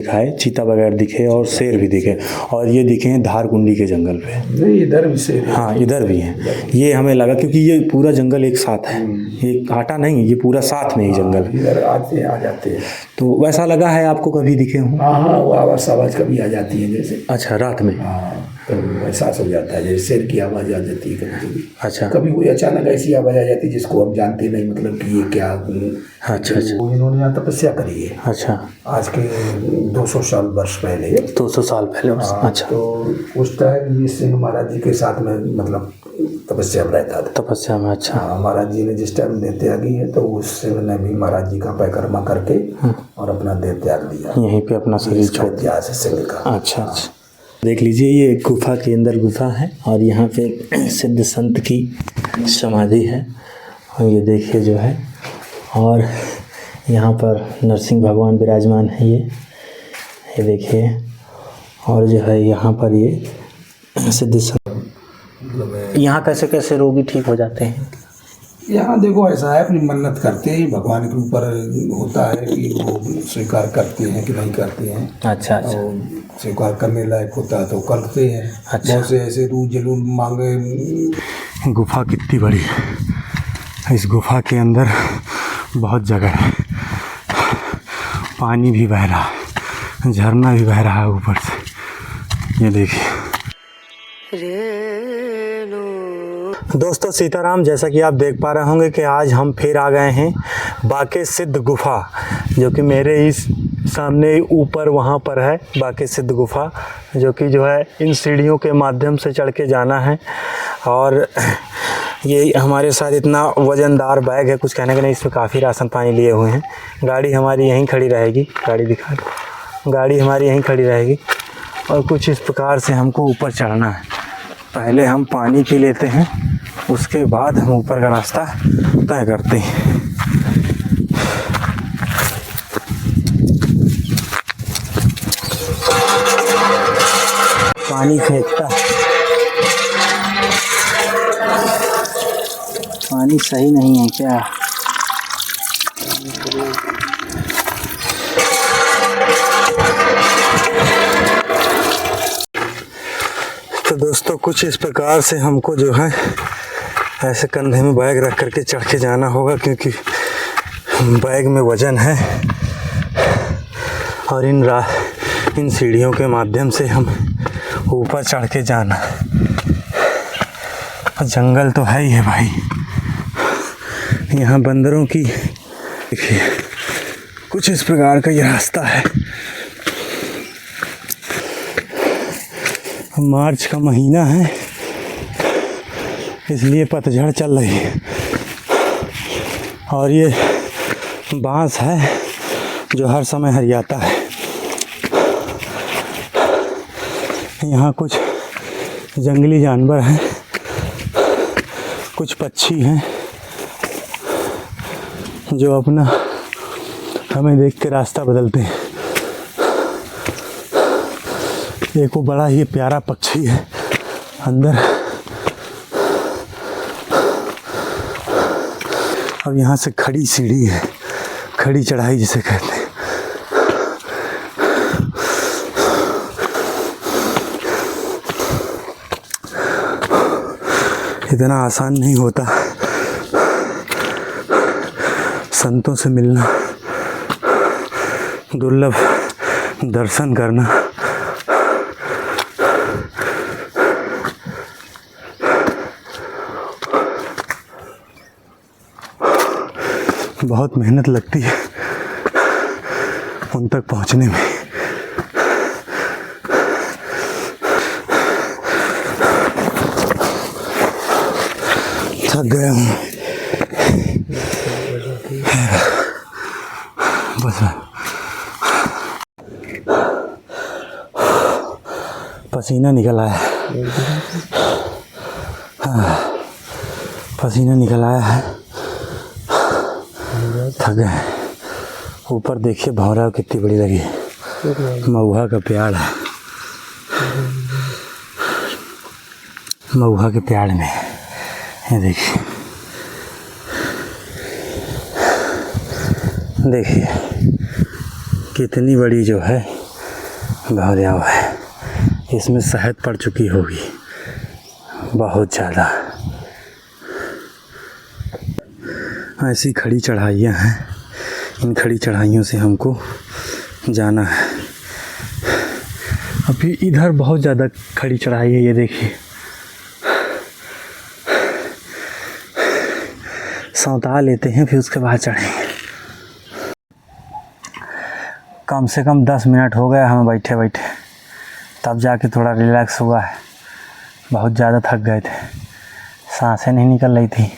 दिखाए, चीता वगैरह दिखे और शेर भी दिखे, और ये दिखे हैं धारकुंडी के जंगल पे। नहीं, इधर भी शेर है। हाँ, इधर भी हैं। ये हमें लगा क्योंकि ये पूरा जंगल एक साथ है, ये काटा नहीं, ये पूरा साथ में ही जंगल। इधर आते आ जाते हैं। तो वैसा लगा है आपको, कभी दिखे हों? हाँ, वो आवाज़ कभी आ जाती है जैसे। अच्छा, रात में? हाँ, तो एहसास हो जाता है जैसे शेर की आवाज़ आ जाती है कभी। अच्छा, कभी कोई अचानक ऐसी आवाज़ आ जाती है जिसको हम जानते नहीं, मतलब कि ये क्या। अच्छा। वो इन्होंने यहाँ तपस्या करी है। अच्छा, आज के 200 साल वर्ष पहले। 200 साल पहले? अच्छा। तो उस टाइम ये सिंह महाराज जी के साथ में मतलब तपस्या में रहता था। तपस्या में? अच्छा। हाँ, महाराज जी ने जिस टाइम देह त्यागी है तो उस सिंह ने भी महाराज जी का परिक्रमा करके और अपना देह त्याग दिया, यहीं पे अपना शरीर छोड़ दिया। इतिहास है सिंह का। अच्छा अच्छा। देख लीजिए, ये गुफा के अंदर गुफा है और यहाँ पे सिद्ध संत की समाधि है, और ये देखिए जो है, और यहाँ पर नरसिंह भगवान विराजमान है। ये देखिए, और जो है यहाँ पर ये सिद्ध संत। यहाँ कैसे कैसे रोगी ठीक हो जाते हैं? यहाँ देखो ऐसा है, अपनी मन्नत करते हैं, भगवान के ऊपर होता है कि वो स्वीकार करते हैं कि नहीं करते हैं। अच्छा अच्छा। स्वीकार करने लायक होता है तो करते हैं। अच्छा। बहुत से ऐसे रूह जरूर मांगे। गुफा कितनी बड़ी है, इस गुफा के अंदर बहुत जगह है, पानी भी बह रहा है, झरना भी बह रहा है ऊपर से, ये देखिए। दोस्तों सीताराम, जैसा कि आप देख पा रहे होंगे कि आज हम फिर आ गए हैं बाके सिद्ध गुफा, जो कि मेरे इस सामने ऊपर वहाँ पर है बाके सिद्ध गुफा, जो कि जो है इन सीढ़ियों के माध्यम से चढ़ के जाना है। और ये हमारे साथ इतना वज़नदार बैग है, कुछ कहने का नहीं, इसमें काफ़ी राशन पानी लिए हुए हैं। गाड़ी हमारी यहीं खड़ी रहेगी, गाड़ी दिखा, गाड़ी हमारी यहीं खड़ी रहेगी, और कुछ इस प्रकार से हमको ऊपर चढ़ना है। पहले हम पानी पी लेते हैं, उसके बाद हम ऊपर का रास्ता तय करते हैं। पानी फेंकता, पानी सही नहीं है क्या? तो दोस्तों कुछ इस प्रकार से हमको जो है ऐसे कंधे में बैग रख करके चढ़ के जाना होगा, क्योंकि बैग में वज़न है, और इन सीढ़ियों के माध्यम से हम ऊपर चढ़ के जाना। जंगल तो है ही है भाई, यहाँ बंदरों की, देखिए कुछ इस प्रकार का ये रास्ता है। मार्च का महीना है, इसलिए पतझड़ चल रही है, और ये बांस है जो हर समय हरियाता है। यहाँ कुछ जंगली जानवर हैं, कुछ पक्षी हैं जो अपना हमें देख के रास्ता बदलते हैं। एक वो बड़ा ही प्यारा पक्षी है अंदर। अब यहाँ से खड़ी सीढ़ी है, खड़ी चढ़ाई जिसे कहते हैं। इतना आसान नहीं होता संतों से मिलना, दुर्लभ दर्शन करना। बहुत मेहनत लगती है उन तक पहुंचने में। थक गया हूँ बस। पसीना निकल आया, पसीना निकल आया है, थक गए। ऊपर देखिए भौरा कितनी बड़ी लगी है, महुआ का पेड़ है, महुआ के पेड़ में ये देखिए, देखिए कितनी बड़ी जो है गया हुआ है, इसमें शहद पड़ चुकी होगी बहुत ज़्यादा। ऐसी खड़ी चढ़ाइयाँ हैं, इन खड़ी चढ़ाइयों से हमको जाना है। अभी इधर बहुत ज़्यादा खड़ी चढ़ाई है, ये देखिए। सौंता लेते हैं फिर उसके बाद चढ़ेंगे। कम से कम 10 मिनट हो गया हमें बैठे बैठे, तब जाके थोड़ा रिलैक्स हुआ है। बहुत ज़्यादा थक गए थे, सांसें नहीं निकल रही थी।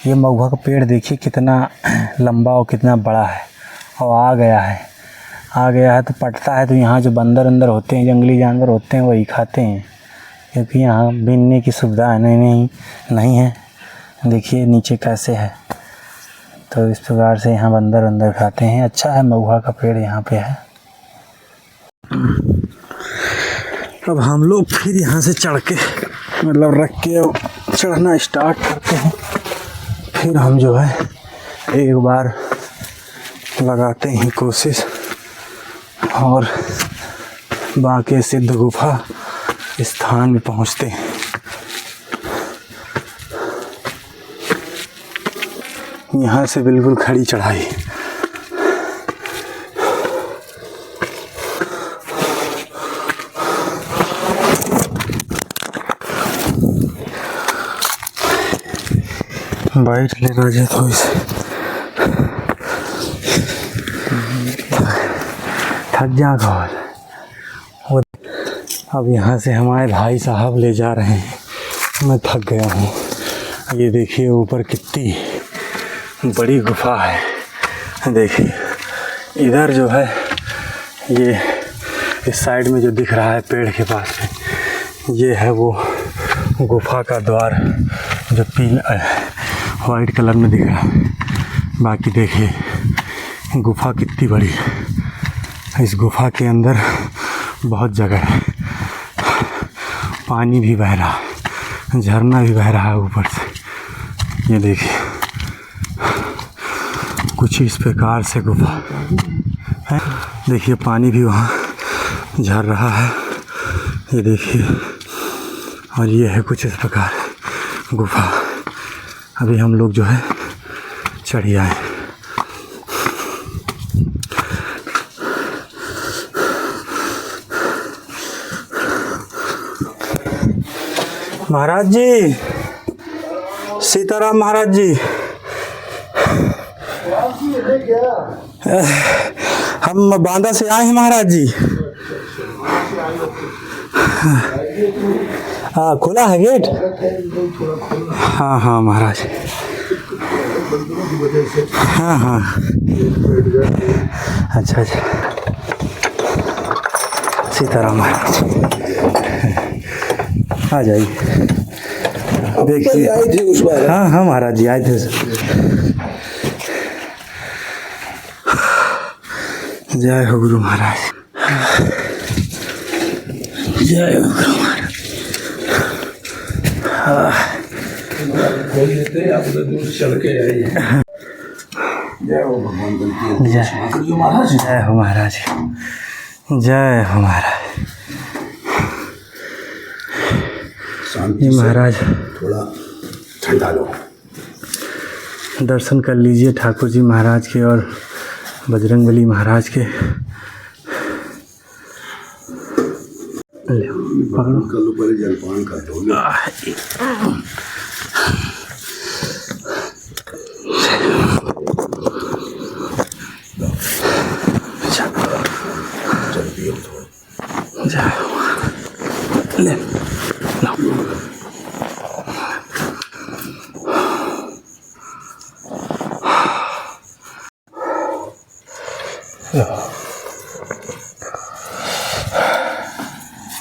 ये महुआ का पेड़ देखिए कितना लंबा और कितना बड़ा है, और आ गया है तो पटता है। तो यहाँ जो बंदर अंदर होते हैं, जंगली जानवर होते हैं, वही खाते हैं, क्योंकि यहाँ बीनने की सुविधा नहीं है। देखिए नीचे कैसे है, तो इस प्रकार से यहाँ बंदर अंदर खाते हैं। अच्छा है, महुआ का पेड़ यहाँ पे है। अब हम लोग फिर यहाँ से चढ़ के मतलब रख के चढ़ना स्टार्ट करते हैं। फिर हम जो है एक बार लगाते हैं कोशिश और बाके सिद्ध गुफा स्थान में पहुँचते हैं। यहाँ से बिल्कुल खड़ी चढ़ाई। बैठ लेना चाहिए तो इसे, थक जाएगा। और अब यहाँ से हमारे भाई साहब ले जा रहे हैं, मैं थक गया हूँ। ये देखिए ऊपर कितनी बड़ी गुफा है। देखिए इधर जो है, ये इस साइड में जो दिख रहा है पेड़ के पास में, ये है वो गुफा का द्वार जो पीला वाइट कलर में दिख रहा है। बाकी देखिए गुफा कितनी बड़ी है। इस गुफा के अंदर बहुत जगह है, पानी भी बह रहा है, झरना भी बह रहा है ऊपर से। ये देखिए कुछ इस प्रकार से गुफा है। देखिए पानी भी वहाँ झर रहा है, ये देखिए। और ये है कुछ इस प्रकार गुफा। अभी हम लोग जो है चढ़ आए। महाराज जी, सीताराम महाराज जी, हम बांदा से आए हैं महाराज जी। हाँ खुला है गेट? हाँ हाँ महाराज, हाँ हाँ अच्छा अच्छा। सीताराम महाराज, आ जाइए। देखिए आए थे उस बार। हाँ हाँ महाराज जी आए थे। जय हो गुरु महाराज, जय हो गुरु महाराज। चढ़ के आइए। जय हो भगवान गणपति महाराज, जय हो महाराज, जय हो महाराज। शांति महाराज थोड़ा ठंडा लो। दर्शन कर लीजिए ठाकुर जी महाराज के और बजरंगबली महाराज के। ले पकड़ो, कर लो, पहले जलपान कर दो। ले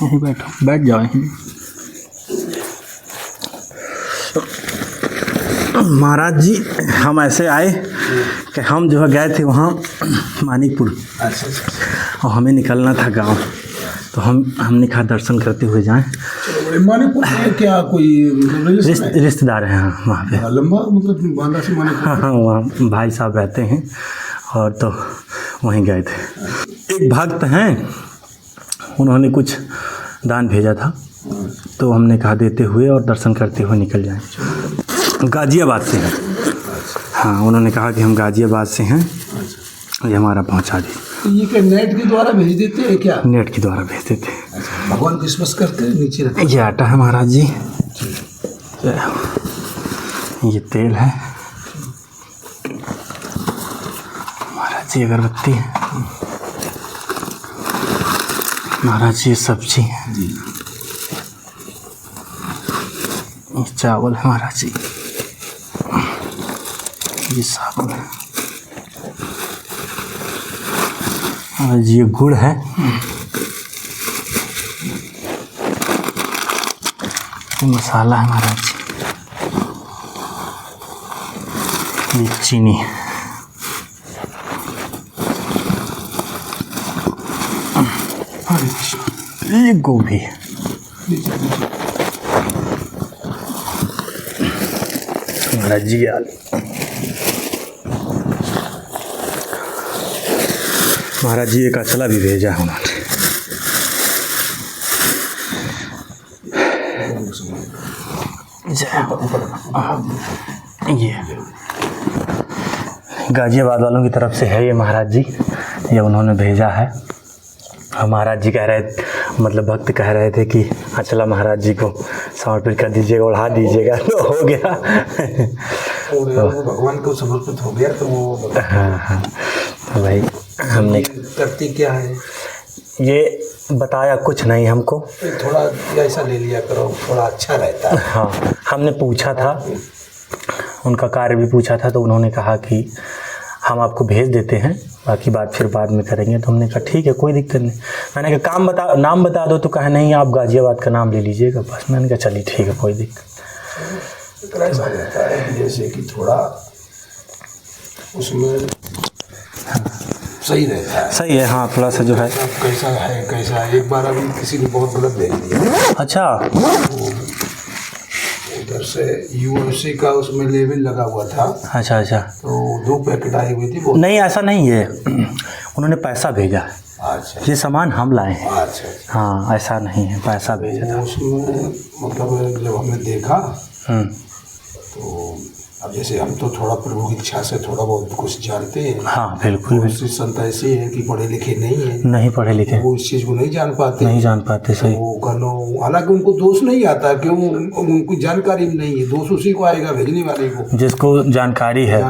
यहीं बैठो, बैठ जाओ यहीं। महाराज जी हम ऐसे आए कि हम जो है गए थे वहाँ मानिकपुर, और हमें निकलना था गांव, तो हमने कहा दर्शन करते हुए जाएं। मानिकपुर में क्या कोई रिश्तेदार हैं वहाँ पे? लंबा मतलब बांदा से मानिकपुर? हाँ वहाँ भाई साहब रहते हैं, और तो वहीं गए थे। एक भक्त हैं उन्होंने कुछ दान भेजा था, तो हमने कहा देते हुए और दर्शन करते हुए निकल जाएं। गाज़ियाबाद से हैं। हाँ, उन्होंने कहा कि हम गाज़ियाबाद से हैं, ये हमारा पहुंचा दी। तो ये क्या नेट के द्वारा भेज देते हैं क्या? नेट के द्वारा भेज देते हैं। भगवान को स्पर्श करते हैं नीचे रखते हैं। ये आटा है महाराज जी, ये तेल है महाराज जी, अगरबत्ती है महाराज जी, ये सब्जी है, ये चावल है महाराज जी, ये साबुन है महाराज जी, ये गुड़ है, ये मसाला है महाराज जी, ये चीनी है, ये गोभी है, महाराज जी आलू, महाराज जी एक अचला भी भेजा है उन्होंने। ये गाज़ियाबाद वालों की तरफ से है ये महाराज जी, ये उन्होंने भेजा है। और महाराज जी कह रहे, मतलब भक्त कह रहे थे कि अचला महाराज जी को समर्पित कर दीजिएगा, उड़ा दीजिएगा, तो हो गया। तो भगवान को समर्पित हो गया, तो वो हाँ, तो भाई हमने करती क्या है, ये बताया कुछ नहीं हमको, थोड़ा ऐसा ले लिया करो, थोड़ा अच्छा रहता है। हाँ, हमने पूछा था, उनका कार्य भी पूछा था, तो उन्होंने कहा कि हम आपको भेज देते हैं, बाकी बात फिर बाद में करेंगे। तो हमने कहा ठीक है, कोई दिक्कत नहीं। मैंने कहा नाम बता दो, तो कहा नहीं आप गाज़ियाबाद का नाम ले लीजिएगा बस। मैंने कहा चलिए ठीक है, कोई दिक्कत। तो ऐसा रहता है कि जैसे कि थोड़ा उसमें सही रहता है, सही है। हाँ, थोड़ा सा जो है कैसा है, एक बार अभी किसी ने बहुत गलत भेज दिया। अच्छा, उधर से यूएसए का उसमें लेबल लगा हुआ था। अच्छा, तो 2 पैकेट आई हुई थी। नहीं, ऐसा नहीं है, उन्होंने पैसा भेजा है। अच्छा, ये सामान हम लाए हैं। अच्छा। हाँ, ऐसा नहीं है, पैसा भेजा था। उसमें मतलब जब हमने देखा, तो अब जैसे हम तो थोड़ा प्रभु की इच्छा से थोड़ा बहुत कुछ जानते हैं। हाँ, बिल्कुल। बहुत संत ऐसे हैं कि पढ़े लिखे नहीं है, नहीं पढ़े लिखे, वो इस चीज़ को नहीं जान पाते। सही। वो करो, हालांकि उनको दोष नहीं आता, क्यों, उनको जानकारी नहीं है। दोष उसी को आएगा, भेजने वाले को, जिसको जानकारी है,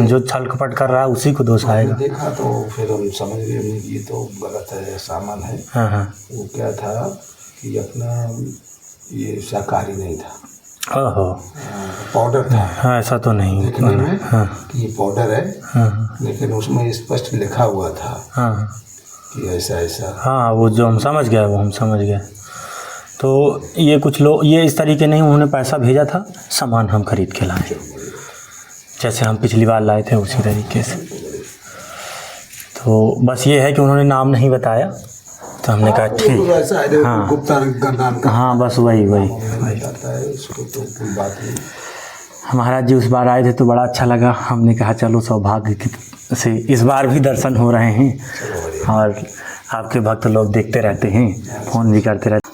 जो छल कपट कर रहा है उसी को दोष आएगा। देखा तो फिर हम समझ गए ये तो गलत है, सामान है। हाँ। वो क्या था कि अपना ये शाकाहारी नहीं था, ओहो, पाउडर था। हाँ, ऐसा तो नहीं देखने में कि ये पाउडर है, हाँ, लेकिन उसमें स्पष्ट लिखा हुआ था हाँ, कि ऐसा। हाँ, वो जो हम समझ गए। तो ये कुछ लोग ये इस तरीके नहीं, उन्होंने पैसा भेजा था, सामान हम खरीद के लाए, जैसे हम पिछली बार लाए थे उसी तरीके से। तो बस ये है कि उन्होंने नाम नहीं बताया, तो हमने कहा ठीक। हाँ, गुप्ता का नाम का, हाँ, बस वही बताता है उसको, तो कोई बात नहीं। महाराज जी उस बार आए थे तो बड़ा अच्छा लगा। हमने कहा चलो सौभाग्य से इस बार भी दर्शन हो रहे हैं, और आपके भक्त लोग देखते रहते हैं, फ़ोन भी करते रहते।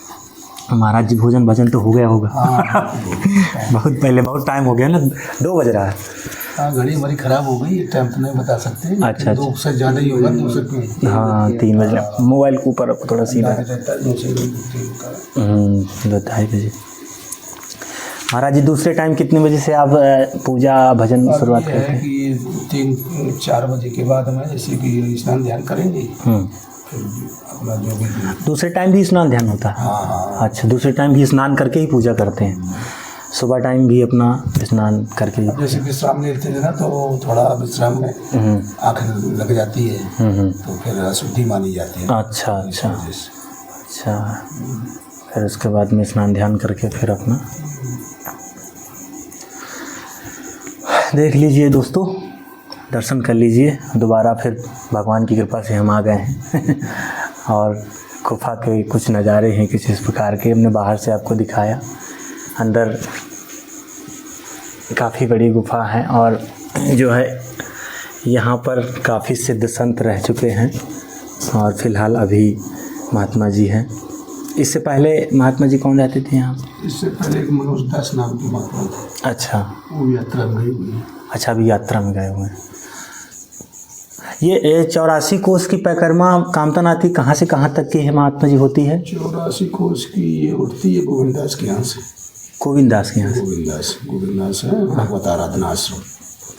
महाराज जी भोजन भजन तो हो गया होगा। बहुत पहले, बहुत टाइम हो गया ना, 2 बज रहा है। हाँ, घड़ी हमारी ख़राब हो गई, टाइम तो नहीं बता सकते। अच्छा, 2 से ज़्यादा ही होगा, 2 से। हाँ, 3 बजे। मोबाइल के ऊपर थोड़ा सीधा 2-2:30 बजे। महाराज जी दूसरे टाइम कितने बजे से आप पूजा भजन शुरुआत करते हैं? कि 3-4 बजे के बाद हमें जैसे कि स्नान ध्यान करेंगे, अपना जो भी। दूसरे टाइम भी स्नान ध्यान होता है? हाँ। अच्छा, दूसरे टाइम भी स्नान करके ही पूजा करते हैं? सुबह टाइम भी अपना स्नान करके? जैसे विश्राम लेते हैं ना, तो थोड़ा विश्राम में आँख लग जाती है, तो फिर अशुद्धि मानी जाती है। अच्छा। फिर उसके बाद में स्नान ध्यान करके फिर अपना देख लीजिए दोस्तों, दर्शन कर लीजिए दोबारा। फिर भगवान की कृपा से हम आ गए हैं और गुफा के कुछ नज़ारे हैं कुछ इस प्रकार के, हमने बाहर से आपको दिखाया। अंदर काफ़ी बड़ी गुफा है, और जो है यहाँ पर काफ़ी सिद्ध संत रह चुके हैं, और फिलहाल अभी महात्मा जी हैं। इससे पहले महात्मा जी कौन रहते थे यहाँ? इससे पहले एक मनोज दास नाम की महात्मा थे, अच्छा वो भी यात्रा में गई हुई है। अच्छा, अभी यात्रा में गए हुए हैं। ये 84 कोस की परिक्रमा कामता नाथी कहाँ से कहाँ तक की है महात्मा जी होती है? 84 कोस की ये उठती है गोविंद दास के यहाँ से। गोविंद दास के यहाँ से? गोविंद दास है भगवत आराधना आश्रम।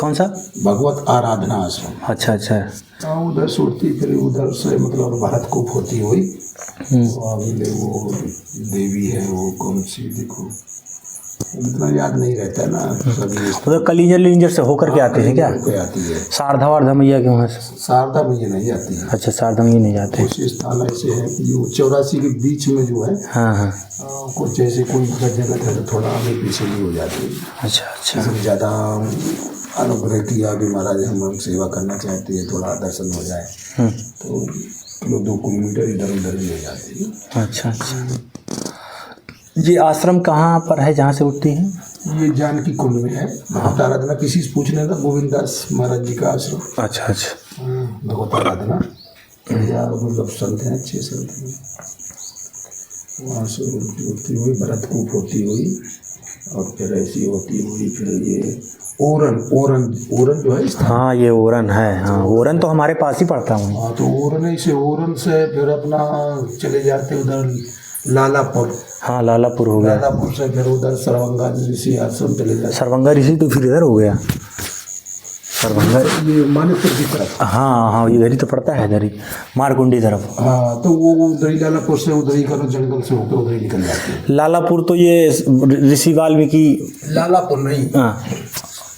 कौन सा? भगवत आराधना आश्रम। अच्छा अच्छा। हाँ, उधर से उठती, फिर उधर से मतलब भारत कूप होती हुई वो देवी है, वो कौन सी देखो, इतना याद नहीं रहता है ना सभी। उधर कलिंजर से होकर के आते हैं क्या? आती है शारदा वारदा मैया के वहाँ से? शारदा मैया नहीं आती है। अच्छा, शारदा मैया नहीं जाते। कुछ स्थान ऐसे है कि जो 84 के बीच में जो है, हाँ हाँ, कुछ जैसे कोई जगह है तो थोड़ा आगे पीछे भी हो जाती है। अच्छा अच्छा। इसमें ज़्यादा अनुग्रह किया कि महाराज हम सेवा करना चाहते हैं, थोड़ा दर्शन हो जाए, तो 2 किलोमीटर इधर उधर भी हो जाती है। अच्छा अच्छा। ये आश्रम कहाँ पर है जहाँ से उठती हैं? ये जानकी कुंड में है। भगवत आराधना किसी से पूछने का, गोविंद दास महाराज जी का आश्रम। अच्छा अच्छा। भगवत आराधना या मतलब संत हैं, अच्छे संत हैं। वहाँ से उठती हुई भरत कूप होती हुई और फिर ऐसी होती हुई फिर ये ओरन जो है। हाँ, ये ओरन है। हाँ, ओरन तो हमारे पास ही पड़ता हूँ। हाँ, तो ओरन से फिर अपना चले जाते उधर लालापुर। हाँ, लालापुर हो गया। लालापुर से फिर उधर सरवंगा ऋषि आश्रम चले जाते। सरवंगा ऋषि तो फिर इधर हो गया। सरवंगा ये मानिकपुर की तरफ। हाँ हाँ, इधर ही तो पड़ता है, इधर ही मारकुंडी तरफ। हाँ, तो वो उधर ही लालापुर से उधर ही करो, जंगल से होकर उधर ही निकल जाते हैं। लालापुर तो ये ऋषि वाल्मीकि? लालापुर नहीं।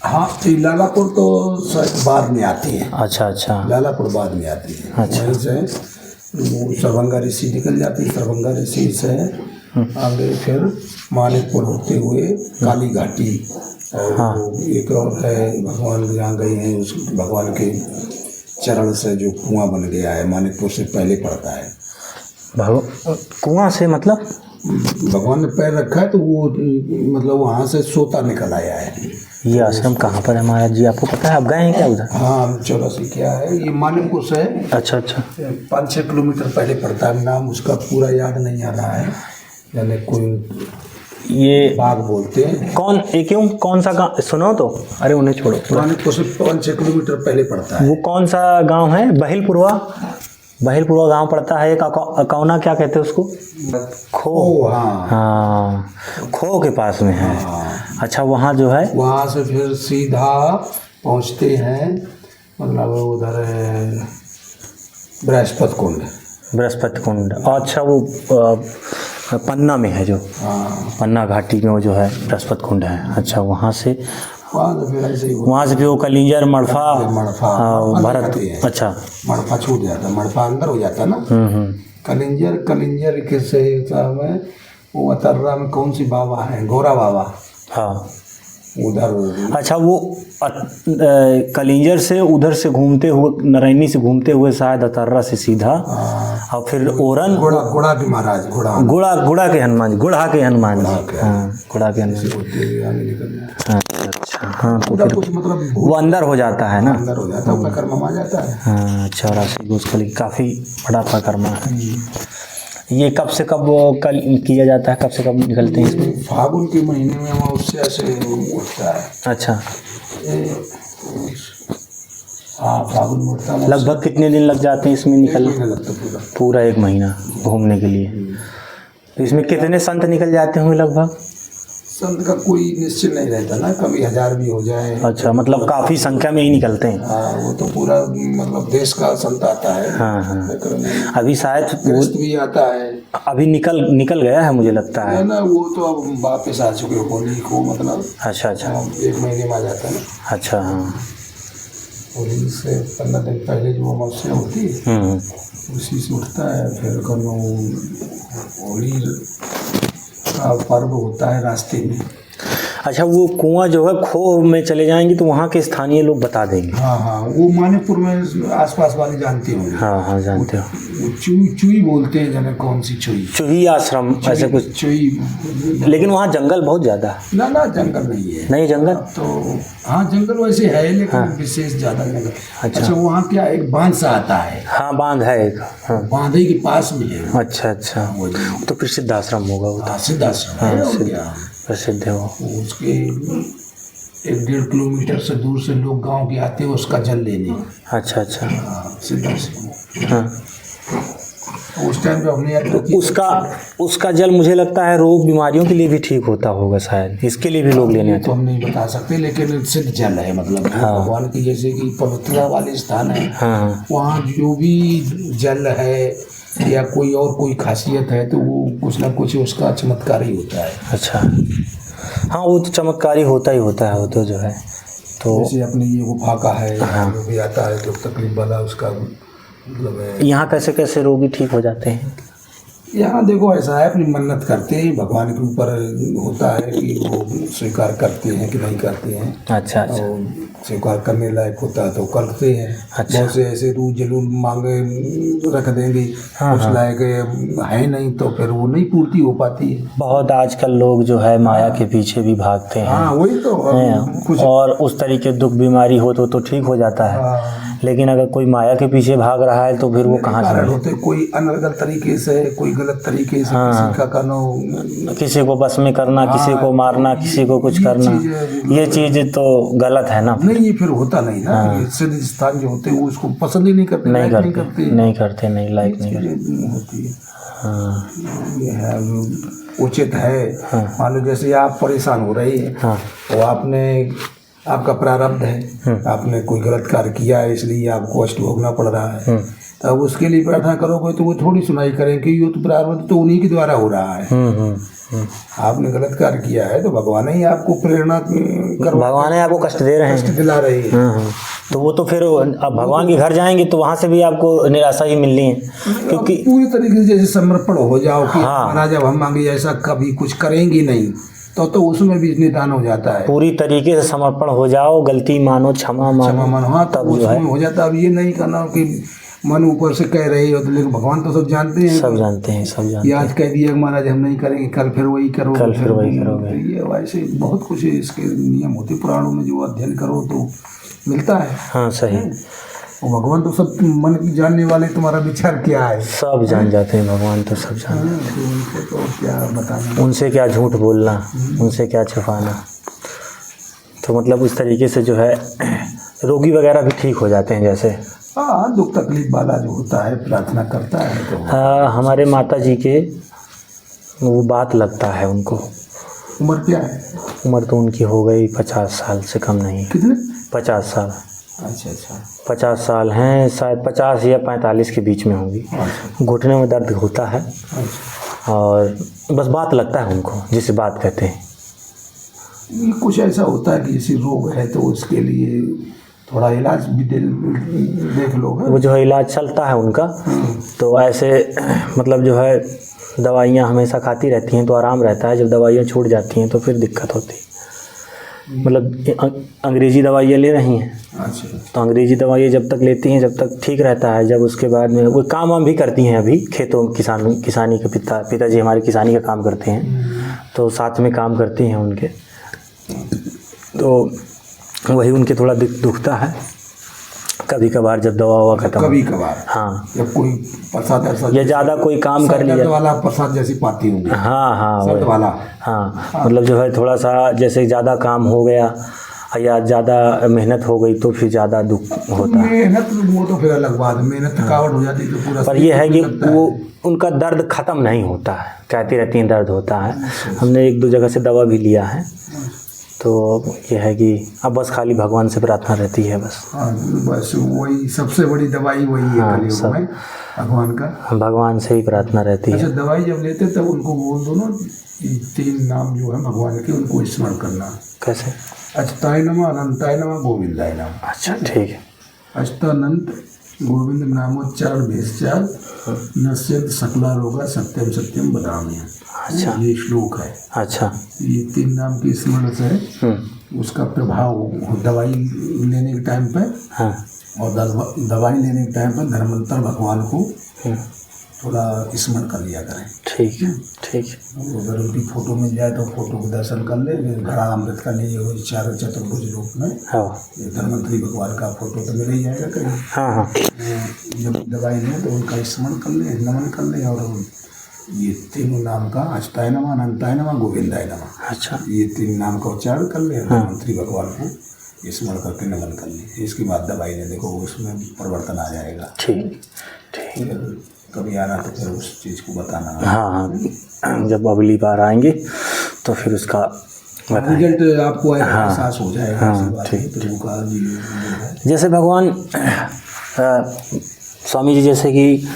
हाँ, तो लालापुर तो शायद बाद में आती है। अच्छा अच्छा। लालापुर बाद में आती है। अच्छा। वहीं से वो सरवंगा ऋषि निकल जाती है। सरवंगा ऋषि से आगे फिर मानिकपुर होते हुए काली घाटी, और हाँ। एक और है भगवान जहाँ गए हैं, उस भगवान के चरण से जो कुआं बन गया है, मानिकपुर से पहले पड़ता है। कुआं से मतलब भगवान ने पैर रखा है तो वो मतलब वहाँ से सोता निकल आया है। ये आश्रम कहाँ पर है महाराज जी, आपको पता है? आप गए हैं क्या उधर? हाँ, 84 क्या है, ये मानिकपुर से अच्छा अच्छा 5-6 किलोमीटर पहले पड़ता है। नाम उसका पूरा याद नहीं आ रहा है, यानी कोई ये बाग बोलते हैं। कौन क्यों कौन सा गाँव सुनो तो? अरे उन्हें छोड़ो। मानिकपुर से 5-6 किलोमीटर पहले पड़ता है। वो कौन सा गांव है? बहिलपुरवा गांव पड़ता है। एक अकौना क्या कहते हैं उसको? खो। हाँ हाँ, खो के पास में है। हाँ। अच्छा, वहाँ जो है, वहाँ से फिर सीधा पहुँचते हैं, मतलब उधर बृहस्पति कुंड। अच्छा, वो पन्ना में है जो? हाँ, पन्ना घाटी में वो जो है बृहस्पति कुंड है। अच्छा, वहाँ से वहाँ से फिर वो कलिंजर मड़फा भरत। अच्छा, मड़फा छूट जाता है, मड़फा अंदर हो जाता है ना। कलिंजर के सही में वो अतर्रा में कौन सी बाबा है, गौरा बाबा। हाँ, उधर। अच्छा, वो कलिंजर से उधर से घूमते हुए, नारायणी से घूमते हुए शायद अतर्रा से सीधा, और फिर ओरन गुड़ा के महाराज, गुड़ा के हनुमान जी, गुड़ा के हनुमान जी। हाँ, गुड़ा के हनुमान जी। अच्छा, हाँ, तो फिर मतलब वो अंदर हो जाता है ना, अंदर हो जाता है, परिक्रमा आ जाता है। हाँ, 84 कोस काफ़ी बड़ा परिक्रमा है। ये कब से कब कल किया जाता है? कब से कब निकलते हैं इसमें? फागुन के महीने में अमावस्या से उठता है। अच्छा। हाँ, फागुन में उठता है। लगभग कितने दिन लग जाते हैं इसमें निकलने? 1 महीना लगता है। पूरा 1 महीना घूमने के लिए। तो इसमें कितने संत निकल जाते होंगे लगभग? संत का कोई निश्चित नहीं रहता ना, कभी 1000 भी हो जाए। अच्छा, मतलब काफ़ी संख्या में ही निकलते हैं। हाँ, वो तो पूरा मतलब देश का संत आता है। हाँ हाँ, अभी शायद भी आता है। अभी निकल गया है मुझे लगता है ना, वो तो अब वापस आ चुके होली को, मतलब। अच्छा अच्छा, 1 महीने में आ जाता है। अच्छा, हाँ, होली से 15 दिन पहले जो अमावस्या होती है उसी से उठता है। फिर होली का पर्व होता है रास्ते में। अच्छा, वो कुआं जो है खो में चले जाएंगे तो वहाँ के स्थानीय लोग बता देंगे। हाँ हाँ, वो मानिकपुर में आसपास वाले जानते होंगे। हाँ हाँ, जानते हो। वो चुई चुई बोलते हैं, जाने कौन सी चुई, चुही आश्रम ऐसे कुछ। चुई। लेकिन वहाँ जंगल बहुत ज़्यादा है। ना ना, जंगल नहीं है। नहीं जंगल तो हाँ, जंगल वैसे है लेकिन विशेष ज्यादा जंगल। अच्छा। अच्छा, वहाँ क्या एक बांध सा आता है। हाँ, बांध है एक। हाँ, बांधे के पास में है। अच्छा अच्छा, वो जो तो प्रसिद्ध आश्रम होगा वो तो। सिद्ध आश्रम है, और क्या प्रसिद्ध है वो। उसके 1-1.5 किलोमीटर से दूर से लोग गांव के आते हैं उसका जल लेने। अच्छा अच्छा। सिद्ध आश्रम। हाँ, उस टाइम पे हमने यात्रा की। उसका जल मुझे लगता है रोग बीमारियों के लिए भी ठीक होता होगा शायद, इसके लिए भी लोग लेने आते तो हम नहीं बता सकते, लेकिन सिद्ध जल है, मतलब भगवान की जैसे कि पवित्रता वाले स्थान है। हाँ वहाँ जो भी जल है या कोई खासियत है तो वो कुछ ना कुछ उसका चमत्कार ही होता है। अच्छा। हाँ, वो तो चमत्कारी होता ही होता है वो तो जो है। तो जैसे अपने ये गुफा का है, जो भी आता है जो तकलीफ वाला उसका मतलब है। यहाँ कैसे कैसे रोगी ठीक हो जाते हैं? यहाँ देखो ऐसा है, अपनी मन्नत करते हैं, भगवान के ऊपर होता है कि वो स्वीकार करते हैं कि नहीं करते हैं। अच्छा अच्छा। और स्वीकार करने लायक होता है तो करते हैं। अच्छा। बहुत से ऐसे रूल जरूर मांगे रख देंगे, हाँ, उस लायक है नहीं तो फिर वो नहीं पूर्ति हो पाती है। बहुत आजकल लोग जो है माया के पीछे भी भागते हैं। हाँ वही तो। हैं, और उस तरीके दुख बीमारी हो तो ठीक हो जाता है। हाँ। लेकिन अगर कोई माया के पीछे भाग रहा है तो फिर वो कहाँ कारण से होते, कोई अनर्गल तरीके से, कोई गलत तरीके से किसी का करना, किसी को बस में करना, किसी को मारना, किसी को कुछ करना, ये चीज तो गलत है ना। नहीं, ये फिर होता नहीं ना। सिद्ध स्थान जो होते हैं वो उसको पसंद ही नहीं करते, नहीं लायक करते, नहीं लायक नहीं करते। होती है। हाँ ये है उचित है। मान लो जैसे आप परेशान हो रही है हाँ तो आपका प्रारब्ध है, आपने कोई गलत कार्य किया है इसलिए आपको कष्ट भोगना पड़ रहा है। तब उसके लिए प्रार्थना करोगे तो वो थोड़ी सुनाई करें कि ये तो प्रारब्ध तो उन्हीं के द्वारा हो रहा है। आपने गलत कार्य किया है तो भगवान ही आपको प्रेरणा करो, भगवान ही आपको कष्ट दे रहे हैं, कष्ट दिला रही है। तो वो तो फिर अब भगवान के घर जाएंगे तो वहाँ से भी आपको निराशा ही मिलनी है, क्योंकि पूरी तरीके से जैसे समर्पण हो जाओ कि महाराज जब हम मांगे ऐसा कभी कुछ करेंगे नहीं तो उसमें भी निदान हो जाता है। पूरी तरीके से समर्पण हो जाओ, गलती मानो, क्षमा मानो, हाँ, तब उसमें हो जाता है। अब ये नहीं करना कि मन ऊपर से कह रही हो तो, लेकिन भगवान तो सब जानते हैं, सब जानते हैं। आज कह दिया महाराज हम नहीं करेंगे, कल फिर वही करोगे, कल फिर वही करोगे। तो ये वैसे बहुत कुछ इसके नियम होते पुराणों में, जो अध्ययन करो तो मिलता है। हाँ सही। और भगवान तो सब मन की जानने वाले, तुम्हारा विचार क्या है सब जान जाते हैं, भगवान तो सब जान जाते हैं। उनको तो क्या बताना, उनसे क्या झूठ बोलना, उनसे क्या छुपाना। तो मतलब उस तरीके से जो है रोगी वगैरह भी ठीक हो जाते हैं जैसे। हाँ, दुख तकलीफ वाला जो होता है प्रार्थना करता है तो। हाँ, हमारे माता जी के वो बात लगता है उनको। उम्र क्या है? उम्र तो उनकी हो गई 50 साल से कम नहीं। कितने? 50 साल। अच्छा अच्छा। 50 साल हैं शायद, 50 या 45 के बीच में होंगी। घुटने में दर्द होता है और बस बात लगता है उनको, जिसे बात कहते हैं। ये कुछ ऐसा होता है कि किसी रोग है तो उसके लिए थोड़ा इलाज भी देख लो। वो जो है इलाज चलता है उनका, तो ऐसे मतलब जो है दवाइयाँ हमेशा खाती रहती हैं तो आराम रहता है। जब दवाइयाँ छूट जाती हैं तो फिर दिक्कत होती है। मतलब अंग्रेजी दवाइयाँ ले रही हैं। अच्छा। तो अंग्रेजी दवाइयाँ जब तक लेती हैं जब तक ठीक रहता है, जब उसके बाद में वो काम वाम भी करती हैं। अभी खेतों किसानी के पिताजी हमारे किसानी का काम करते हैं, तो साथ में काम करती हैं उनके, तो वही उनके थोड़ा दुखता है कभी कभार जब दवा ववा खत्म। कभी कभार। हाँ, जब कोई प्रसाद ऐसा या ज़्यादा कोई काम कर लिया वाला प्रसाद जैसी पाती होंगी। हाँ सर्द वाला। हाँ, मतलब जो है थोड़ा सा जैसे ज़्यादा काम हो गया या ज़्यादा मेहनत हो गई तो फिर ज़्यादा दुख होता है। मेहनत वो तो फिर अलग बात, मेहनत थकावट हो जाती तो पूरा। पर यह है कि वो उनका दर्द ख़त्म नहीं होता है, कहती रहती हैं दर्द होता है। हमने 1-2 जगह से दवा भी लिया है, तो यह है कि अब बस खाली भगवान से प्रार्थना रहती है बस। हाँ, बस वही सबसे बड़ी दवाई वही है। हाँ, कलयुग में भगवान का, भगवान से ही प्रार्थना रहती है। अच्छा, दवाई जब लेते तब उनको बोल दो ना 3 नाम जो है भगवान के, उनको स्मरण करना। कैसे? अच्युताय नमः, अनंताय नमः, गोविंदाय नमः। अच्छा ठीक है। अच्युतानंत गोविंद नामोच्चारण भेषचार नश्यन्त सकला रोगा सत्यम सत्यम वदामि। अच्छा। ये श्लोक है। अच्छा। ये 3 नाम के स्मरण से उसका प्रभाव दवाई लेने के टाइम पे हाँ। और दवाई लेने के टाइम पर धर्मांतर भगवान को थोड़ा स्मरण कर लिया करें। ठीक है, ठीक है। अगर उनकी फोटो मिल जाए तो फोटो को दर्शन कर ले। घड़ा अमृत का लिए वो चार चतुर्भुज रूप में हाँ। ये धर्मंतरी भगवान का फोटो तो मिल ही जाएगा कहीं। हाँ हाँ। जब दवाई लें तो उनका स्मरण कर ले, नमन कर ले और ये तीनों नाम का अष्टाय नमः, अनंताय नमः, गोविंदाय नमः। अच्छा। ये 3 नाम का उच्चारण कर ले, धर्मंतरी भगवान को स्मरण करके नमन कर ले। इसके बाद दवाई ले, देखो उसमें परिवर्तन आ जाएगा। ठीक ठीक। कभी आना तो फिर उस चीज़ को बताना। हाँ हाँ, जब अगली बार आएंगे तो फिर उसका रिजल्ट आपको एहसास हो जाएगा। हाँ, ठीक। तो वो का जी जैसे भगवान स्वामी जी, जैसे कि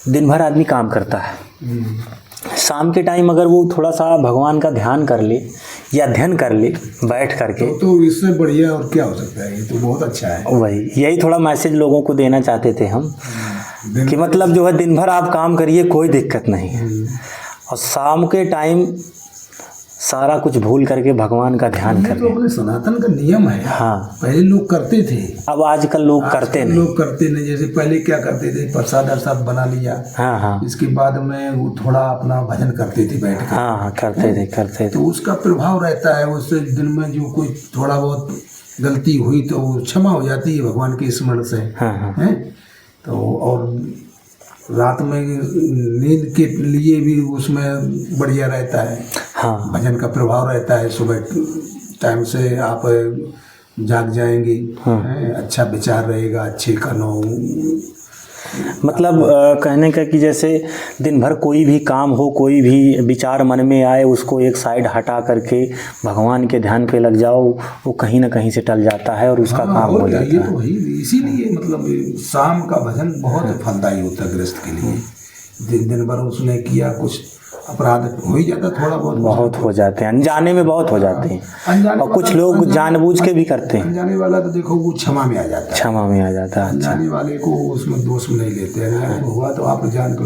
दिन भर आदमी काम करता है, शाम के टाइम अगर वो थोड़ा सा भगवान का ध्यान कर ले या अध्ययन कर ले बैठ करके, तो इससे बढ़िया और क्या हो सकता है। ये तो बहुत अच्छा है। वही यही थोड़ा मैसेज लोगों को देना चाहते थे हम कि मतलब जो है दिन भर आप काम करिए, कोई दिक्कत नहीं है, और शाम के टाइम सारा कुछ भूल करके भगवान का ध्यान तो करें। अपने सनातन का नियम है। हाँ। पहले लोग करते थे, अब आजकल लोग करते नहीं। लोग करते नहीं। जैसे पहले क्या करते थे, प्रसाद अरसाद बना लिया। हाँ हाँ। इसके बाद में वो थोड़ा अपना भजन करते थे बैठ कर। हाँ हाँ, करते थे। तो उसका प्रभाव रहता है। उससे दिन में जो कोई थोड़ा बहुत गलती हुई तो वो क्षमा हो जाती है भगवान के स्मरण से। हाँ हाँ। हैं तो और रात में नींद के लिए भी उसमें बढ़िया रहता है। हाँ। भजन का प्रभाव रहता है। सुबह टाइम से आप जाग जाएंगे। हैं, अच्छा विचार रहेगा, अच्छे कर्मों। मतलब कहने का कि जैसे दिन भर कोई भी काम हो, कोई भी विचार मन में आए, उसको एक साइड हटा करके भगवान के ध्यान पे लग जाओ, वो कहीं ना कहीं से टल जाता है और उसका काम हो जाता ये है। तो वही इसीलिए मतलब शाम का भजन बहुत फलदायी होता है गृहस्थ के लिए। दिन भर उसने किया कुछ अपराध हो ही जाता, थोड़ा बहुत हो जाते हैं, अनजाने में बहुत हो जाते हैं, अनजाने और कुछ लोग जानबूझ के भी करते हैं। अनजाने वाला तो देखो वो क्षमा में आ जाता है। क्षमा में आ जाता है। अच्छा। अनजाने वाले को उसमें दोष में नहीं लेते। अनजाने में हुआ तो आप जान कर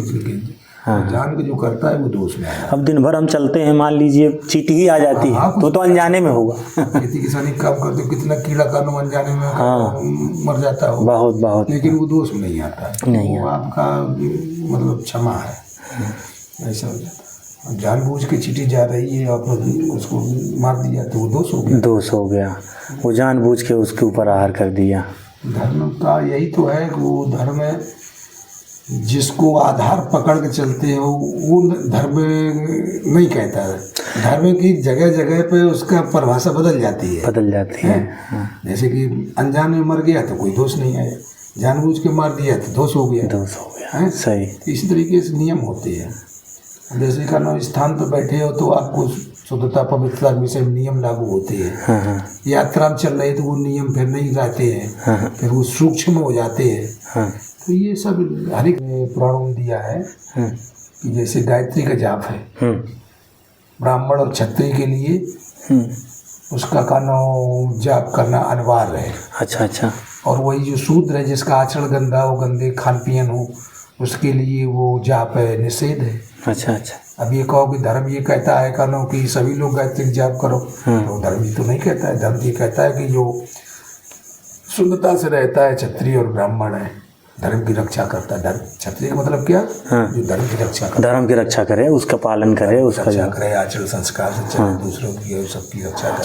जान के जो करता है वो दोष में आया। अब दिन भर हम चलते हैं, मान लीजिए चींटी ही आ जाती है तो अनजाने में होगा। खेती किसानी काम करते हो, कितना कीड़ा कानून अनजाने में मर जाता हो। बहुत। लेकिन वो दोष में नहीं आता है। नहीं वो आपका मतलब क्षमा है, ऐसा हो जाता है। जानबूझ के चींटी जा रही है, आप उसको मार दिया तो वो दोष हो गया। वो जानबूझ के उसके ऊपर आहार कर दिया। धर्म का यही तो है कि वो धर्म है जिसको आधार पकड़ के चलते हो वो धर्म नहीं कहता है। धर्म की जगह जगह पे उसका परिभाषा बदल जाती है। हाँ। जैसे कि अनजाने में मर गया तो कोई दोष नहीं आया, जानबूझ के मार दिया तो दोष हो गया। है सही। इसी तरीके से नियम होते हैं। जैसे का स्थान पर बैठे हो तो आपको शुद्धता पवित्रता के विषय में नियम लागू होते हैं। हाँ। यात्रा में चल रहे तो वो नियम फिर नहीं रहते हैं। हाँ। फिर वो सूक्ष्म हो जाते हैं। हाँ। तो ये सब हर एक पुराणों में दिया है कि जैसे गायत्री का जाप है, ब्राह्मण और क्षत्रिय के लिए उसका जाप करना अनिवार्य है। अच्छा। और वही जो शूद्र है जिसका आचरण गंदा हो, गंदे खान पियन हो, उसके लिए वो जाप है निषेध है। अच्छा। अब ये कहो कि धर्म ये कहता है कि सभी लोग गायत्री जाप करो, तो धर्म ये तो नहीं कहता है। धर्म ये कहता है कि जो शुद्धता से रहता है क्षत्रिय और ब्राह्मण है, धर्म की रक्षा करता है। धर्म क्षत्रिय का मतलब क्या? जो धर्म की रक्षा करे, धर्म की रक्षा करे, उसका पालन करे, उसका रक्षा करे, आचरण संस्कार से चले, दूसरों की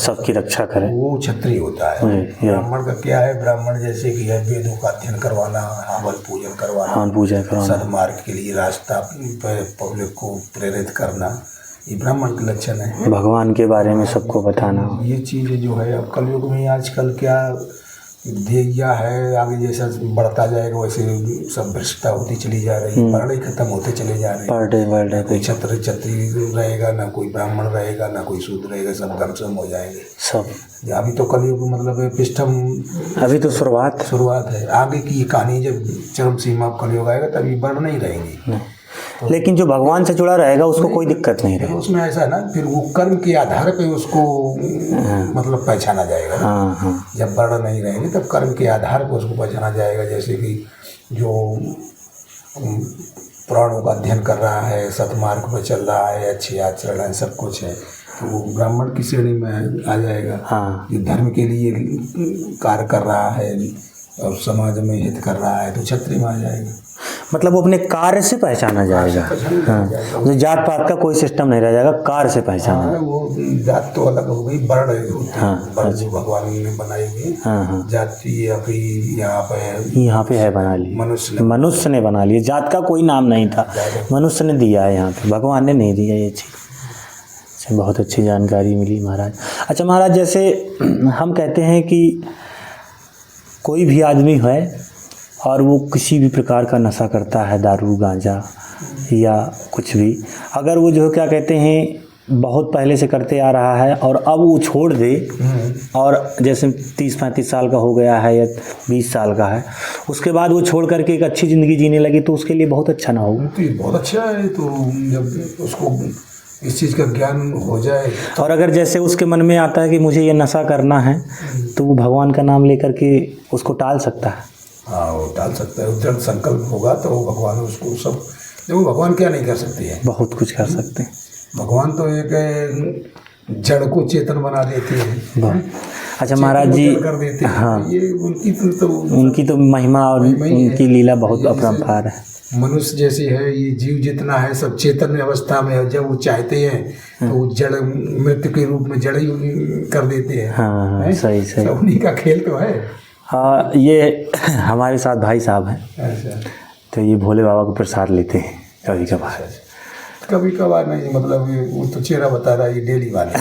सबकी रक्षा करे, वो क्षत्रिय होता है। ब्राह्मण का क्या है? ब्राह्मण जैसे कि है वेदों का अध्ययन करवाना, हवन पूजन करवाना, सन्मार्ग के लिए रास्ता पब्लिक को प्रेरित करना, ये ब्राह्मण के लक्षण है। भगवान के बारे में सबको बताना, ये चीज़ जो है अब कलयुग में आजकल क्या दिया है, आगे जैसा बढ़ता जाएगा वैसे सब भ्रष्टता होती चली जा रही है, पढ़ाई खत्म होते चले जा रहे हैं। पर डे कोई क्षत्रिय रहेगा ना, कोई ब्राह्मण रहेगा ना, कोई शूद्र रहेगा, सब गमसम हो जाएंगे सब। अभी तो कलयुग मतलब पिष्टम, अभी तो शुरुआत है। आगे की कहानी जब चरम सीमा कलयुग आएगा तभी बढ़ नहीं रहेंगी। लेकिन जो भगवान से जुड़ा रहेगा उसको कोई दिक्कत नहीं फिर रहेगी। उसमें ऐसा है ना, फिर वो कर्म के आधार पे उसको मतलब पहचाना जाएगा ना। हाँ हाँ जब वर्ण नहीं रहेंगे तब कर्म के आधार पर उसको पहचाना जाएगा। जैसे कि जो पुराणों का अध्ययन कर रहा है, सतमार्ग पर चल रहा है, अच्छे आचरण है, सब कुछ है, तो वो ब्राह्मण की श्रेणी में आ जाएगा। हाँ जो धर्म के लिए कार्य कर रहा है और समाज में हित कर रहा है तो क्षत्रिय में आ जाएगा। मतलब वो अपने कार्य से पहचाना जाएगा। हाँ, जो जात पात का कोई सिस्टम नहीं रह जाएगा, कार्य से पहचाना। हाँ, वो जात तो अलग हो गई, वर्ण होती है। हाँ, वर्ण जो भगवान ने बनाई हुई हाँ हाँ जाति अभी यहाँ पे है बना ली, मनुष्य ने बना लिया। जात का कोई नाम नहीं था, मनुष्य ने दिया है यहाँ पे, भगवान ने नहीं दिया ये चीज़। अच्छा, बहुत अच्छी जानकारी मिली महाराज। अच्छा महाराज, जैसे हम कहते हैं कि कोई भी आदमी है और वो किसी भी प्रकार का नशा करता है, दारू गांजा या कुछ भी, अगर वो जो क्या कहते हैं बहुत पहले से करते आ रहा है और अब वो छोड़ दे, और जैसे 30-35 साल का हो गया है या 20 साल का है, उसके बाद वो छोड़ करके एक अच्छी ज़िंदगी जीने लगे, तो उसके लिए बहुत अच्छा ना होगा? तो ये बहुत अच्छा है। तो जब उसको इस चीज़ का ज्ञान हो जाए, और अगर जैसे उसके मन में आता है कि मुझे ये नशा करना है, तो वो भगवान का नाम लेकर के उसको टाल सकता है। हाँ, वो टाल सकता है। दृढ़ संकल्प होगा तो भगवान उसको सब, देखो भगवान क्या नहीं कर सकते हैं, बहुत कुछ कर सकते हैं भगवान तो एक जड़ को चेतन बना देते हैं। अच्छा महाराज जी, कर देते हैं। हाँ, ये उनकी तो महिमा और उनकी लीला बहुत अपरंपार है। मनुष्य जैसे है, ये जीव जितना है सब चेतन अवस्था में है। जब वो चाहते हैं तो वो जड़ मृत्यु के रूप में जड़ ही कर देते हैं। हाँ हैं? सही सही। तो उन्हीं का खेल तो है। हाँ, ये हमारे साथ भाई साहब हैं, ऐसा तो ये भोले बाबा को प्रसाद लेते हैं कभी कभार। कभी कभार नहीं, मतलब वो तो चेहरा बता रहा है, ये डेली वाले।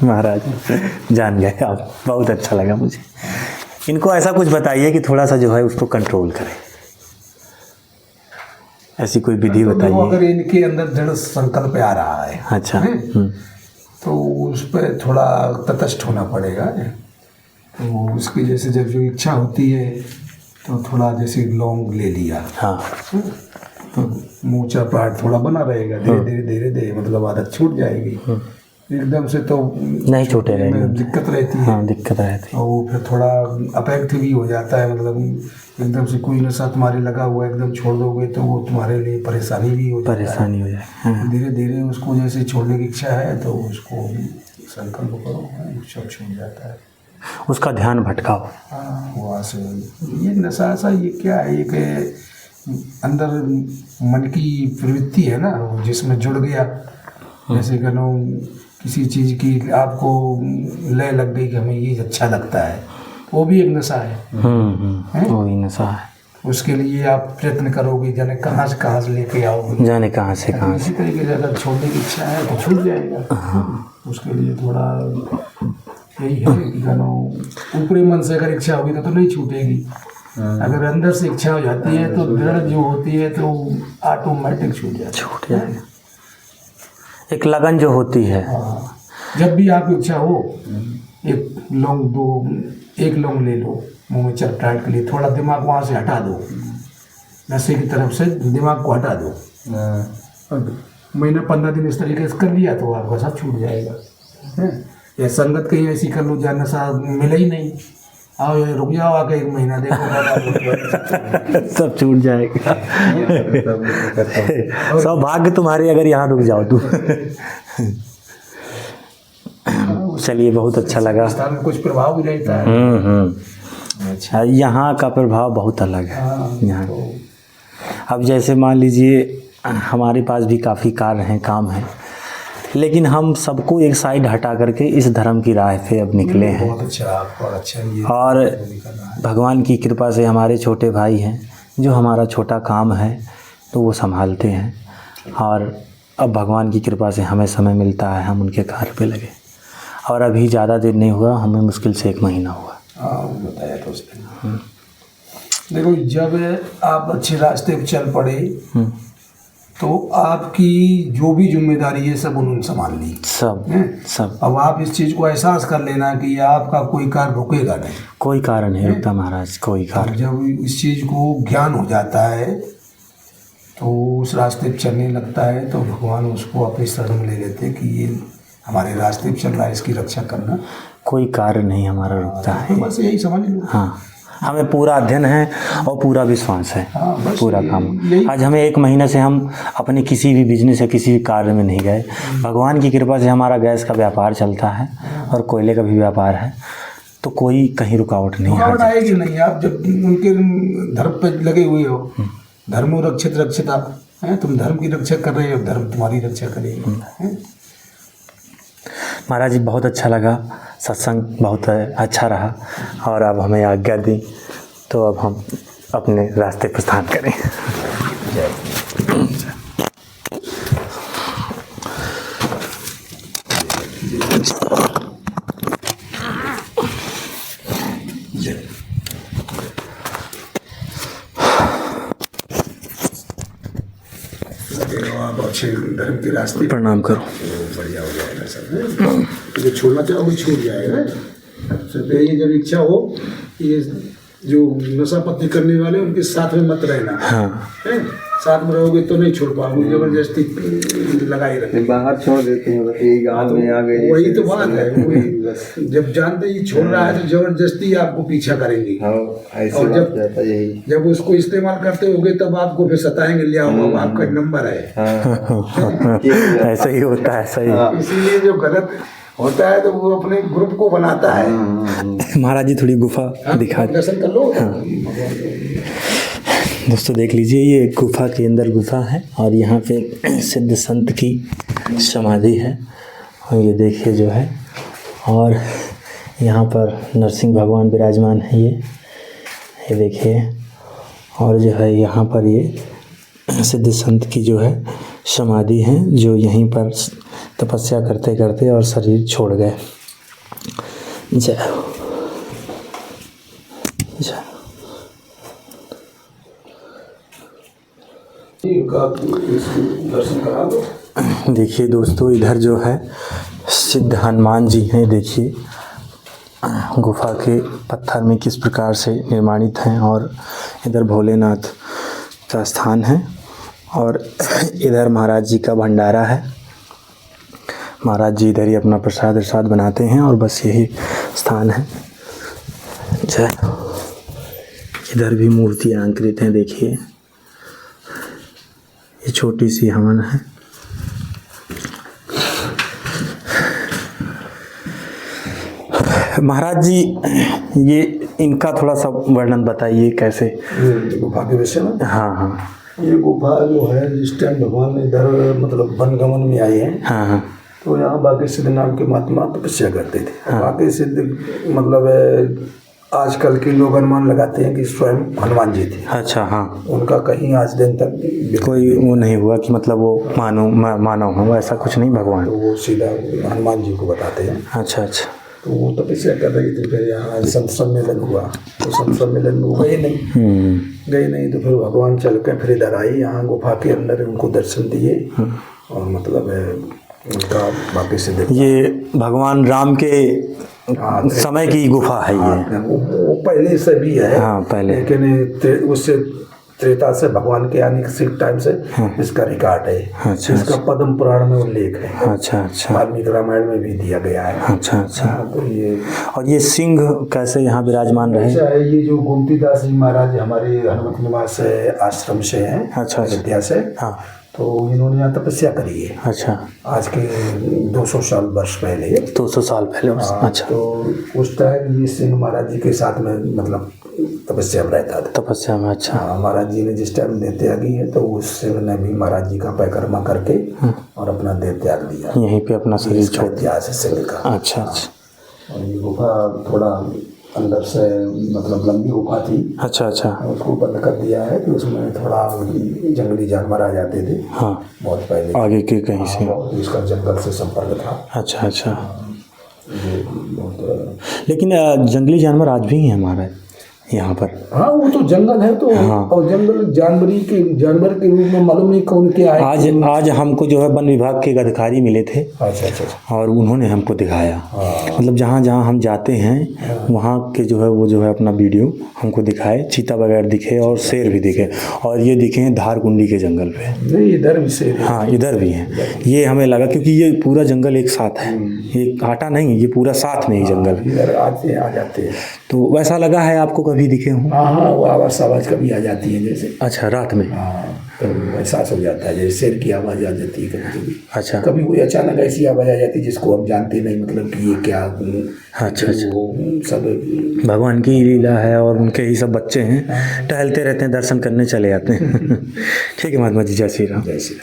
महाराज जान गए आप, बहुत अच्छा लगा मुझे। इनको ऐसा कुछ बताइए कि थोड़ा सा जो है उसको कंट्रोल करें, ऐसी कोई विधि तो बताइए। अगर इनके अंदर दृढ़ संकल्प आ रहा है, अच्छा, तो उस पर थोड़ा तटस्थ होना पड़ेगा। तो उसकी जैसे जब जो इच्छा होती है तो थोड़ा जैसे लौंग ले लिया, हाँ तो मूंछा पार्ट थोड़ा बना रहेगा। धीरे धीरे धीरे धीरे मतलब आदत छूट जाएगी। एकदम से तो नहीं छूटे रहेंगे, दिक्कत रहती है। हाँ दिक्कत रहती है। और वो फिर थोड़ा अपेक्ट भी हो जाता है। मतलब एकदम से कोई नशा तुम्हारे लगा हुआ एकदम छोड़ दोगे तो वो तुम्हारे लिए परेशानी भी हो जाती है। परेशानी हो जाए। धीरे धीरे उसको जैसे छोड़ने की इच्छा है तो उसको संकल्प करो, सब छूट जाता है। उसका ध्यान भटकाओ। हाँ, वहाँ से ये नशा सा ये क्या है, एक अंदर मन की प्रवृत्ति है ना, जिसमें जुड़ गया। जैसे कहो किसी चीज़ की आपको लय लग गई कि हमें ये अच्छा लगता है, वो भी एक नशा है। वो ही नशा है। उसके लिए आप प्रयत्न करोगे, जाने कहाँ से लेके आओगे, जाने कहाँ से कहाँ से। इसी तरीके से अगर छोड़ने की इच्छा है तो छूट जाएगा। उसके लिए थोड़ा यही है कि कहो ऊपरी मन से अगर इच्छा होगी तो नहीं छूटेगी। अगर अंदर से इच्छा हो जाती है तो दृढ़ जो होती है तो ऑटोमेटिक छूट जाएगा। एक लगन जो होती है। हाँ, जब भी आपकी इच्छा हो, एक लौंग ले लो, मुंह में चपटाहट के लिए थोड़ा दिमाग वहाँ से हटा दो, नशे की तरफ से दिमाग को हटा दो। महीना 15 दिन इस तरीके से कर लिया तो आपका सब छूट जाएगा। या संगत कहीं ऐसी कर लो जहाँ नशा मिले ही नहीं, आओ ये रुक जाओ आके 1 महीना देखो सब छूट जाएगा। सौभाग्य तुम्हारे अगर यहाँ रुक जाओ तुम। चलिए, बहुत अच्छा लगा। में कुछ प्रभाव भी रहता है। अच्छा, यहाँ का प्रभाव बहुत अलग है। यहाँ तो अब जैसे मान लीजिए हमारे पास भी काफ़ी कार्य हैं, काम हैं, लेकिन हम सबको एक साइड हटा करके इस धर्म की राह पे अब निकले हैं। बहुत अच्छा ये और भगवान की कृपा से हमारे छोटे भाई हैं जो हमारा छोटा काम है तो वो संभालते हैं। और अब भगवान की कृपा से हमें समय मिलता है, हम उनके कार्य पे लगे। और अभी ज़्यादा देर नहीं हुआ, हमें मुश्किल से 1 महीना हुआ। हाँ, बताया तो उसने। देखो, जब आप अच्छे रास्ते पे चल पड़े तो आपकी जो भी जिम्मेदारी है सब उन्होंने संभाल ली, सब। अब आप इस चीज़ को एहसास कर लेना कि आपका कोई कार्य रुकेगा नहीं। कोई कारण नहीं रुकता महाराज, कोई कारण। जब इस चीज़ को ज्ञान हो जाता है तो उस रास्ते पे चलने लगता है तो भगवान उसको अपनी शरण में ले लेते हैं कि ये हमारे रास्ते पे चल रहा है, इसकी रक्षा करना। कोई कार्य नहीं हमारा रुकता है। तो बस यही समझ लो। हाँ, हमें पूरा अध्ययन है और पूरा विश्वास है। हाँ, बस पूरा काम। यही। आज हमें 1 महीने से हम अपने किसी भी बिजनेस या किसी भी कार्य में नहीं गए। भगवान की कृपा से हमारा गैस का व्यापार चलता है और कोयले का भी व्यापार है, तो कोई कहीं रुकावट नहीं रुकावट आएगी नहीं। आप जब उनके धर्म पे लगे हुए हो, धर्मो रक्षित रक्षित आप हैं, तुम धर्म की रक्षा कर रहे हो, धर्म तुम्हारी रक्षा करेगा। महाराज जी, बहुत अच्छा लगा, सत्संग बहुत अच्छा रहा और अब हमें आज्ञा दी तो अब हम अपने रास्ते प्रस्थान करें। आप अच्छे धर्म के रास्ते प्रणाम करो। बढ़िया हो जाएगा सब। जो छोड़ना चाहोगे छूट जाएगा। सब ये जब इच्छा हो, ये जो नशा पत्ती करने वाले उनके साथ में मत रहना। हाँ, हैं? साथ में रहोगे तो नहीं छोड़ पाओगे, जबरदस्ती लगाई रखें। बाहर छोड़ देते हैं, बस यही गाँव में आ गए। वही तो बात है। वही जब जानते ही छोड़ रहा है तो जबरदस्ती आपको पीछा करेंगी। हाँ, ऐसे और बात रहता है यही। जब उसको इस्तेमाल करते होगे तब आपको फिर सताएंगे, ले आओ अब आपका नंबर है। हाँ, ऐसा ही होता है, सही। इसीलिए जो गलत होता है तो वो अपने ग्रुप को बनाता है। महाराज जी, थोड़ी गुफा दिखा। दर्शन कर लो। दोस्तों देख लीजिए, ये गुफा के अंदर गुफा है और यहाँ पे सिद्ध संत की समाधि है और ये देखिए जो है, और यहाँ पर नरसिंह भगवान विराजमान है। ये देखिए, और जो है यहाँ पर ये सिद्ध संत की जो है समाधि है, जो यहीं पर तपस्या करते करते और शरीर छोड़ गए। जय हो, जय। दर्शन करा दो। देखिए दोस्तों, इधर जो है सिद्ध हनुमान जी हैं। देखिए गुफा के पत्थर में किस प्रकार से निर्माणित हैं, और इधर भोलेनाथ का स्थान है और इधर महाराज जी का भंडारा है। महाराज जी इधर ही अपना प्रसाद प्रसाद बनाते हैं और बस यही स्थान है। जय। इधर भी मूर्तियाँ अंकित हैं। देखिए, ये छोटी सी हवन है। महाराज जी, ये इनका थोड़ा सा वर्णन बताइए, कैसे? गुफा के विषय में? हाँ हाँ। ये गुफा जो है, जिस टाइम भगवान इधर मतलब वनगमन में आए हैं, हाँ हाँ, तो यहाँ बाकी सिद्ध नाम के महात्मा तपस्या करते थे। बाकी सिद्ध मतलब आजकल के लोग अनुमान लगाते हैं कि स्वयं हनुमान जी थे। अच्छा, हाँ। उनका कहीं आज दिन तक कोई वो नहीं हुआ कि मतलब वो मानव हो, ऐसा कुछ नहीं भगवान। तो वो सीधा हनुमान जी को बताते हैं। अच्छा अच्छा। तो वो तपस्या कर रही थी। फिर यहाँ संत सम्मेलन हुआ, तो संत सम्मेलन में गए नहीं, तो फिर भगवान चल के फिर इधर आई, यहाँ गुफा के अंदर उनको दर्शन दिए और मतलब उनका बाकी से देखा। ये भगवान राम के समय की गुफा है ये। वो पहले से भी है। हाँ, पहले। लेकिन उससे त्रेता से भगवान के आने के टाइम से इसका रिकॉर्ड है। अच्छा, इसका पद्म पुराण में उल्लेख है। अच्छा अच्छा। वाल्मीकि रामायण में भी दिया गया है। अच्छा अच्छा। तो ये और ये सिंह कैसे यहाँ विराजमान रहे? ऐसा है, ये जो गोमतीदास जी महाराज हमारे हनुमत निवास आश्रम से हैं। अच्छा, अयोध्या से। हाँ। तो इन्होंने यहाँ तपस्या करी है। अच्छा। आज के 200 साल वर्ष पहले। 200 साल पहले। अच्छा। तो उस टाइम ये सिंह महाराज जी के साथ में मतलब तपस्या में रहता था। तपस्या में। अच्छा। महाराज जी ने जिस टाइम देह त्यागी है, तो उस सिंह ने भी महाराज जी का परिक्रमा करके और अपना देह त्याग दिया। यहीं पे अपना शरीर छोड़ दिया। इतिहास है सिंह का। अच्छा अच्छा। और ये गुफा थोड़ा अंदर से मतलब लंबी गुफा थी। अच्छा अच्छा। उसको बंद कर दिया है कि उसमें थोड़ा जंगली जानवर आ जाते थे। हाँ, बहुत पहले आगे के कहीं से। इसका जंगल से संपर्क था। अच्छा अच्छा। ये बहुत लेकिन जंगली जानवर आज भी हैं हमारे यहाँ पर। हाँ वो तो जंगल है तो। हाँ। और जंगल जानवर के रूप में मालूम नहीं कौन क्या है। आज हमको जो है वन विभाग के एक अधिकारी मिले थे अच्छा अच्छा। और उन्होंने हमको दिखाया, मतलब जहाँ जहाँ हम जाते हैं वहाँ के जो है वो जो है अपना वीडियो हमको दिखाए, चीता वगैरह दिखे और शेर भी दिखे, और ये दिखे हैं धारकुंडी के जंगल पे। नहीं इधर भी शेर है। हाँ इधर भी हैं, ये हमें लगा क्योंकि ये पूरा जंगल एक साथ है, ये काटा नहीं, ये पूरा साथ में ही जंगल। इधर आते आ जाते हैं। तो वैसा लगा है आपको कभी दिखे हों? हाँ हाँ वो आवाज़ कभी आ जाती है जैसे। अच्छा रात में? हाँ कभी एहसास हो जाता है जैसे शेर की आवाज़ आ जाती है कभी कभी। अच्छा कभी कोई अचानक ऐसी आवाज़ आ जाती है जिसको हम जानते नहीं, मतलब कि ये क्या। अच्छा। वो सब भगवान की लीला है और उनके ही सब बच्चे हैं, टहलते रहते हैं, दर्शन करने चले जाते हैं। ठीक है महात्मा जी, जय श्री राम। जैसे